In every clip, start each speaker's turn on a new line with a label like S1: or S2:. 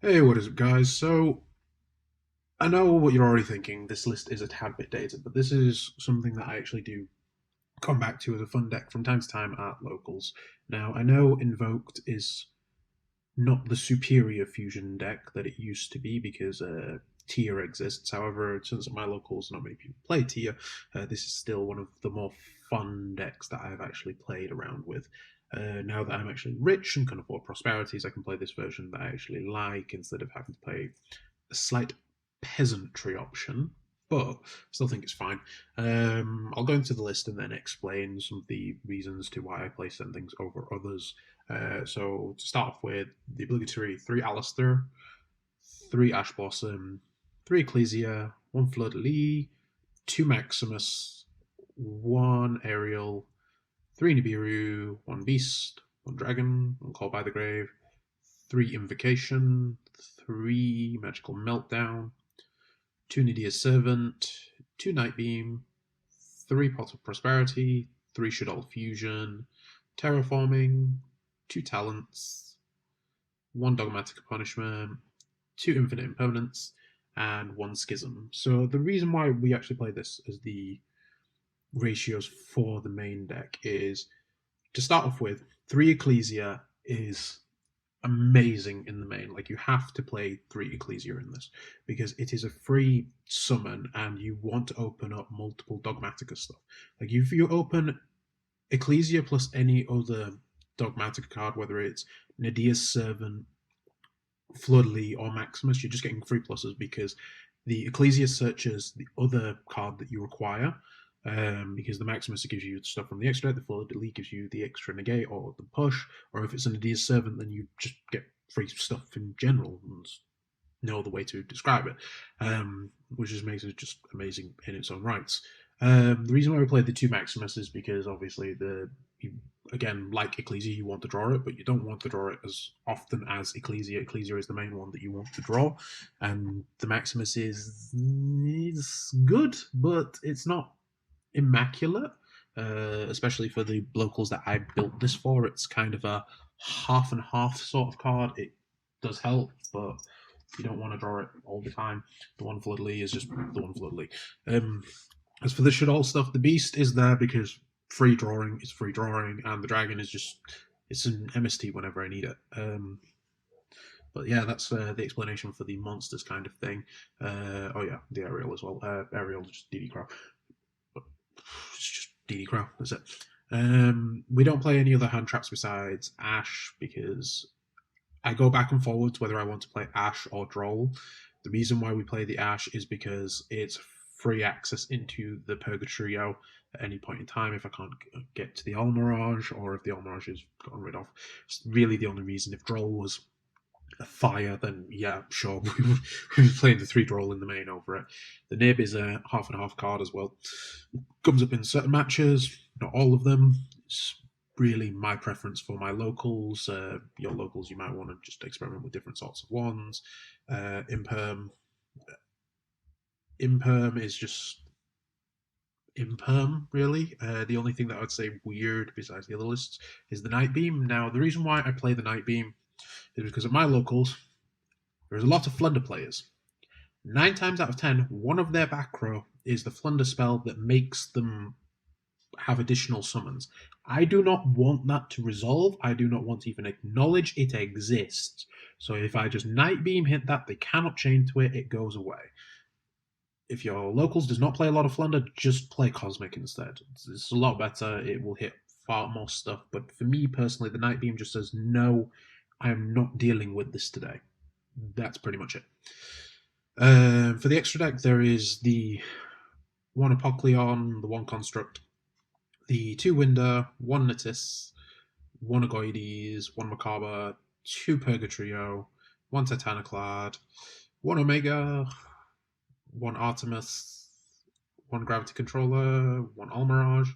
S1: Hey, what is up, guys? So, I know what you're already thinking. This list is a tad bit dated, but this is something that I actually do come back to as a fun deck from time to time at locals. Now, I know Invoked is not the superior fusion deck that it used to be because Tier exists. However, since at my locals not many people play Tier, this is still one of the more fun decks that I've actually played around with. Now that I'm actually rich and can afford prosperities, I can play this version that I actually like instead of having to play a slight peasantry option, but I still think it's fine. I'll go into the list and then explain some of the reasons to why I play certain things over others. So to start off with, the obligatory 3 Alistair, 3 Ash Blossom, 3 Ecclesia, 1 Fleur-de-Lis, 2 Maximus, 1 Aerial, 3 Nibiru, 1 Beast, 1 Dragon, 1 Call by the Grave, 3 Invocation, 3 Magical Meltdown, 2 Nydia's Servant, 2 Nightbeam, 3 Pot of Prosperity, 3 Shaddoll Fusion, Terraforming, 2 Talents, 1 Dogmatic Punishment, 2 Infinite Impermanence, and 1 Schism. So the reason why we actually play this as the ratios for the main deck is, to start off with, 3 Ecclesia is amazing in the main. Like, you have to play 3 Ecclesia in this because it is a free summon and you want to open up multiple Dogmatica stuff. Like, if you open Ecclesia plus any other Dogmatica card, whether it's Nydia's Servant, Floodly, or Maximus, you're just getting free pluses because the Ecclesia searches the other card that you require. Because the Maximus gives you stuff from the extra, the Fleur-de-Lis gives you the extra negate or the push, or if it's an Nydia's Servant, then you just get free stuff in general. There's no other way to describe it, which just makes it just amazing in its own rights. The reason why we played the 2 Maximus is because obviously again, like Ecclesia, you want to draw it, but you don't want to draw it as often as Ecclesia. Ecclesia is the main one that you want to draw, and the Maximus is good, but it's not immaculate, especially for the locals that I built this for. It's kind of a half and half sort of card. It does help, but you don't want to draw it all the time. The 1 Floodly is just the 1 Floodly. As for the Shaddoll stuff, the Beast is there because free drawing is free drawing, and the Dragon is just, it's an MST whenever I need it. But yeah, that's the explanation for the monsters kind of thing. Oh yeah, the Aerial as well. Aerial is just DD Crow. It's just DD Crow, that's it. We don't play any other hand traps besides Ash because I go back and forwards whether I want to play Ash or Droll. The reason why we play the Ash is because it's free access into the Purgatorio at any point in time if I can't get to the Almirage, or if the Almirage is gotten rid of. It's really the only reason. If Droll was a fire, then yeah, sure, we would be playing the 3 Droll in the main over it. The Nib is a half and half card as well. Comes up in certain matches, not all of them. It's really my preference for my locals. Your locals, you might want to just experiment with different sorts of ones. Imperm is just Imperm, really. The only thing that I would say weird besides the other lists is the Nightbeam. Now, the reason why I play the Nightbeam is because at my locals, there's a lot of Flunder players. 9 times out of 10, one of their back row is the Flunder spell that makes them have additional summons. I do not want that to resolve. I do not want to even acknowledge it exists. So if I just Nightbeam hit that, they cannot chain to it, it goes away. If your locals does not play a lot of Flunder, just play Cosmic instead. It's a lot better. It will hit far more stuff. But for me personally, the Nightbeam just says, no, I am not dealing with this today. That's pretty much it. For the extra deck, there is the 1 Apocleon, the 1 Construct, the 2 Winder, 1 Natis, 1 Agoides, 1 Macabre, 2 Purgatorio, 1 Titaniclad, 1 Omega, 1 Artemis, 1 Gravity Controller, 1 Almirage,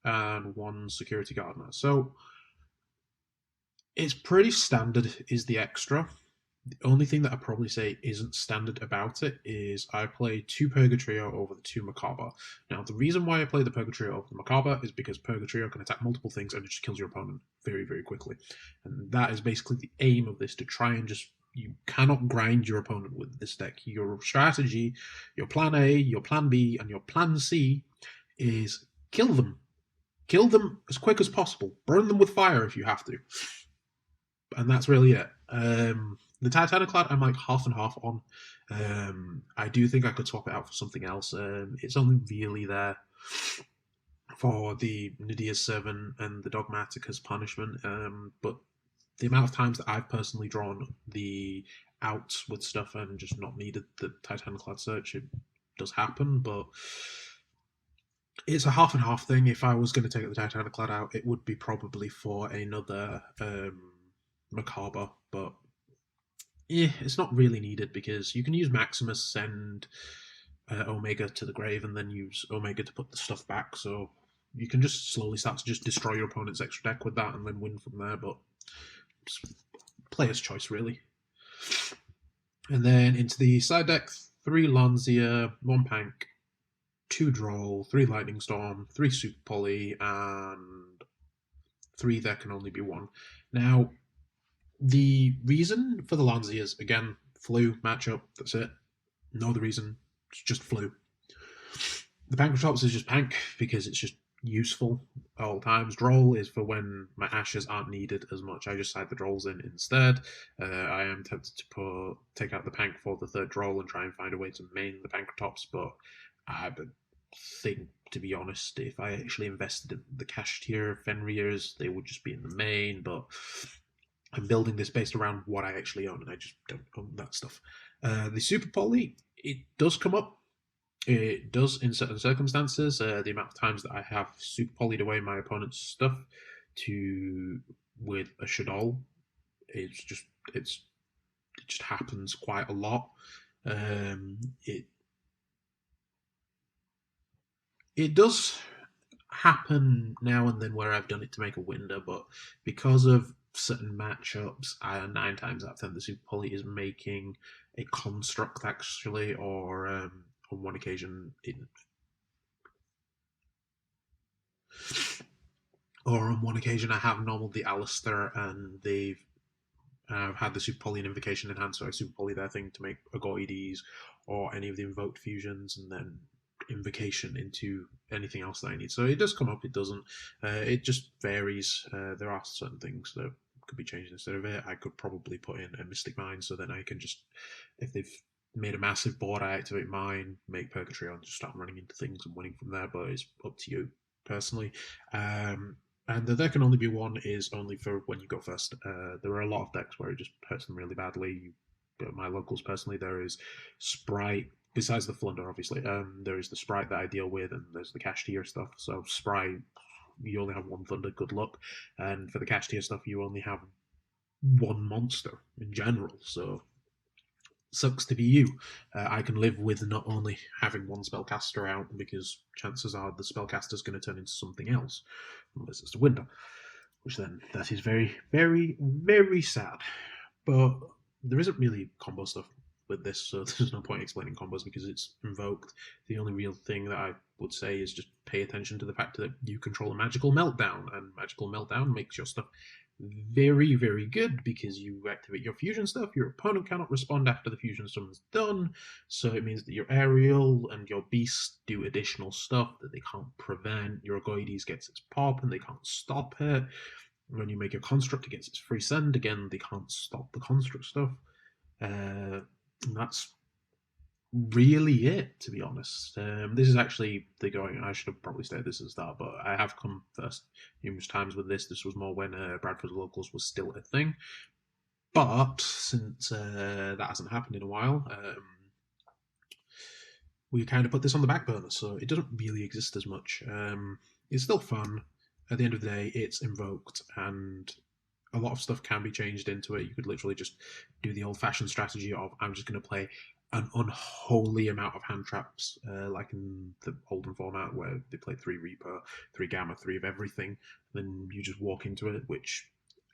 S1: and 1 Security Gardener. So it's pretty standard, is the extra. The only thing that I'd probably say isn't standard about it is I play 2 Purgatorio over the 2 Macabre. Now, the reason why I play the Purgatorio over the Macabre is because Purgatorio can attack multiple things and it just kills your opponent very, very quickly. And that is basically the aim of this, to try and just You cannot grind your opponent with this deck. Your strategy, your plan A, your plan B, and your plan C is kill them. Kill them as quick as possible. Burn them with fire if you have to. And that's really it. The Titaniclad, I'm like half and half on. I do think I could swap it out for something else. It's only really there for the Nydia's Servant and the Dogmatic as punishment. But the amount of times that I've personally drawn the outs with stuff and just not needed the Titaniclad search, it does happen, but it's a half and half thing. If I was going to take the Titaniclad out, it would be probably for another Macabre, but yeah, it's not really needed because you can use Maximus, send Omega to the grave, and then use Omega to put the stuff back. So you can just slowly start to just destroy your opponent's extra deck with that and then win from there. But player's choice, really. And then into the side deck, 3 Lanzia, 1 Pank, 2 Droll, 3 Lightning Storm, 3 Super Poly, and 3 There Can Only Be 1. Now, the reason for the Lanzias, again, flu matchup, that's it. No other reason, it's just flu. The Pankratops is just Pank because it's just useful at all times. Droll is for when my ashes aren't needed as much. I just side the Drolls in instead. I am tempted to take out the Pank for the 3rd Droll and try and find a way to main the Pankratops, but I think, to be honest, if I actually invested in the cash tier Fenrir's, they would just be in the main, but I'm building this based around what I actually own, and I just don't own that stuff. The Super Poly, it does come up. It does in certain circumstances. The amount of times that I have Super Polyed away my opponent's stuff with a Shaddoll, it just happens quite a lot. It does happen now and then where I've done it to make a window, but because of certain matchups, 9 times out of 10 the Super Poly is making a construct actually, or on one occasion I have normaled the Alistair and they've had the Super Poly and Invocation in hand, so I Super Poly their thing to make Agoides or any of the Invoked fusions, and then Invocation into anything else that I need. So it does come up, it doesn't. It just varies. There are certain things that could be changed instead of it. I could probably put in a Mystic Mine, so then I can just, if they've made a massive board, I activate mine, make Purgatory on, just start running into things and winning from there, but it's up to you personally. And the There Can Only Be 1 is only for when you go first. There are a lot of decks where it just hurts them really badly. My locals personally, there is Sprite, besides the Flunder, obviously. There is the Sprite that I deal with, and there's the cash tier stuff. So Sprite, you only have 1 Thunder, good luck. And for the cash tier stuff, you only have 1 monster in general. So sucks to be you. I can live with not only having 1 spellcaster out, because chances are the spellcaster's going to turn into something else, unless it's a window, which then that is very, very, very sad. But there isn't really combo stuff with this, so there's no point explaining combos because it's invoked. The only real thing that I would say is just pay attention to the fact that you control a Magical Meltdown, and Magical Meltdown makes your stuff very, very good because you activate your fusion stuff. Your opponent cannot respond after the fusion summon's done, so it means that your Aerial and your Beast do additional stuff that they can't prevent. Your Agoides gets its pop and they can't stop it. When you make a construct, it gets its free send. Again, they can't stop the construct stuff. And that's really it, to be honest. This is actually the going. I should have probably stated this at the start, but I have come first numerous times with this. This was more when Bradford Locals was still a thing. But since that hasn't happened in a while, we kind of put this on the back burner, so it doesn't really exist as much. It's still fun. At the end of the day, it's invoked, and a lot of stuff can be changed into it. You could literally just do the old-fashioned strategy of, I'm just going to play an unholy amount of hand traps, like in the olden format where they played 3 Reaper, 3 Gamma, 3 of everything. Then you just walk into it, which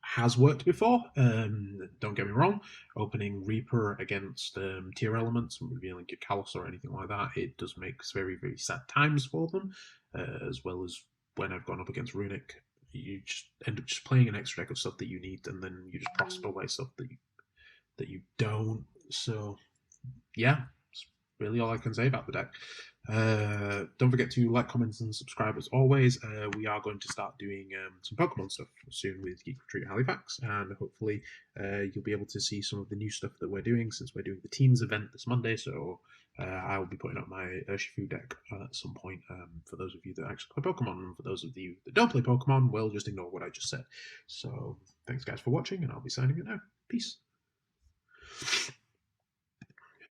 S1: has worked before. Don't get me wrong. Opening Reaper against tier elements and revealing your Callus or anything like that, it does make very, very sad times for them, as well as when I've gone up against Runic, you just end up just playing an extra deck of stuff that you need, and then you just prosper away stuff that that you don't. So, yeah, that's really all I can say about the deck. Don't forget to like, comment, and subscribe as always. We are going to start doing some Pokemon stuff soon with Geek Retreat Halifax, and hopefully you'll be able to see some of the new stuff that we're doing since we're doing the Teams event this Monday. So I will be putting up my Urshifu deck at some point for those of you that actually play Pokemon, and for those of you that don't play Pokemon, well, just ignore what I just said. So thanks guys for watching, and I'll be signing it now. Peace.